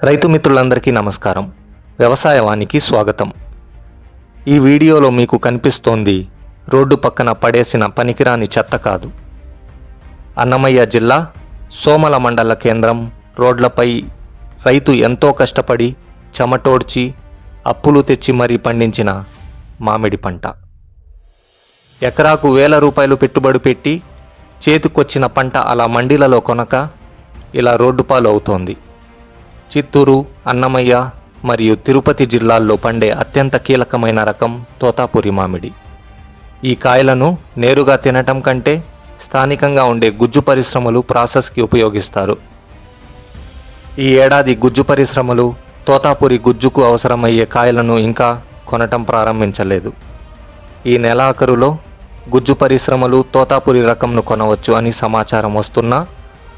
రైతు మిత్రులందరికీ నమస్కారం. వ్యవసాయవానికి స్వాగతం. ఈ వీడియోలో మీకు కనిపిస్తోంది రోడ్డు పక్కన పడేసిన పనికిరాని చెత్త కాదు. అన్నమయ్య జిల్లా సోమల మండల కేంద్రం రోడ్లపై రైతు ఎంతో కష్టపడి చెమటోడ్చి అప్పులు తెచ్చి మరీ పండించిన మామిడి పంట. ఎకరాకు ₹1000 పెట్టుబడి పెట్టి చేతికొచ్చిన పంట అలా మండీలలో కొనక ఇలా రోడ్డుపాలు అవుతోంది. చిత్తూరు, అన్నమయ్య మరియు తిరుపతి జిల్లాల్లో పండే అత్యంత కీలకమైన రకం తోతాపురి మామిడి. ఈ కాయలను నేరుగా తినటం కంటే స్థానికంగా ఉండే గుజ్జు పరిశ్రమలు ప్రాసెస్కి ఉపయోగిస్తారు. ఈ ఏడాది గుజ్జు పరిశ్రమలు తోతాపురి గుజ్జుకు అవసరమయ్యే కాయలను ఇంకా కొనటం ప్రారంభించలేదు. ఈ నెలాఖరులో గుజ్జు పరిశ్రమలు తోతాపురి రకంను కొనవచ్చు అని సమాచారం వస్తున్నా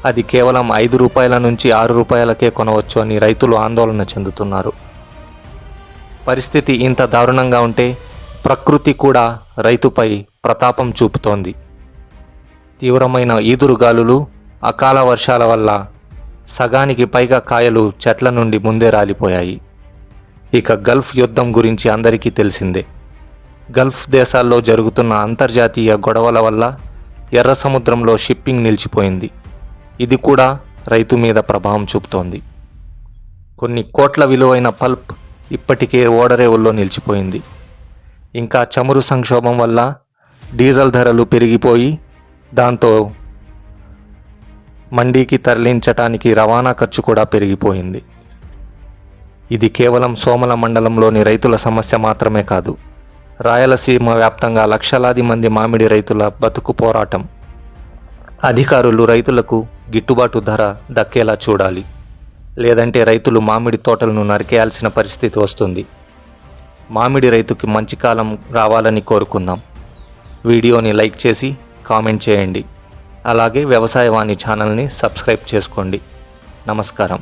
అది కేవలం ₹5 నుంచి ₹6కే కొనవచ్చు అని రైతులు ఆందోళన చెందుతున్నారు. పరిస్థితి ఇంత దారుణంగా ఉంటే ప్రకృతి కూడా రైతుపై ప్రతాపం చూపుతోంది. తీవ్రమైన ఈదురుగాలులు, అకాల వర్షాల వల్ల సగానికి పైగా కాయలు చెట్ల నుండి ముందే రాలిపోయాయి. ఇక గల్ఫ్ యుద్ధం గురించి అందరికీ తెలిసిందే. గల్ఫ్ దేశాల్లో జరుగుతున్న అంతర్జాతీయ గొడవల వల్ల ఎర్ర సముద్రంలో షిప్పింగ్ నిలిచిపోయింది. ఇది కూడా రైతు మీద ప్రభావం చూపుతోంది. కొన్ని కోట్ల విలువైన పల్ప్ ఇప్పటికే ఓడరేవుల్లో నిలిచిపోయింది. ఇంకా చమురు సంక్షోభం వల్ల డీజిల్ ధరలు పెరిగిపోయి దాంతో మండీకి తరలించటానికి రవాణా ఖర్చు కూడా పెరిగిపోయింది. ఇది కేవలం సోమల మండలంలోని రైతుల సమస్య మాత్రమే కాదు, రాయలసీమ వ్యాప్తంగా లక్షలాది మంది మామిడి రైతుల బతుకు పోరాటం. అధికారులు రైతులకు గిట్టుబాటు ధర దక్కేలా చూడాలి, లేదంటే రైతులు మామిడి తోటలను నరికేయాల్సిన పరిస్థితి వస్తుంది. మామిడి రైతుకి మంచి కాలం రావాలని కోరుకుందాం. వీడియోని లైక్ చేసి కామెంట్ చేయండి. అలాగే వ్యవసాయవాణి ఛానల్ని సబ్స్క్రైబ్ చేసుకోండి. నమస్కారం.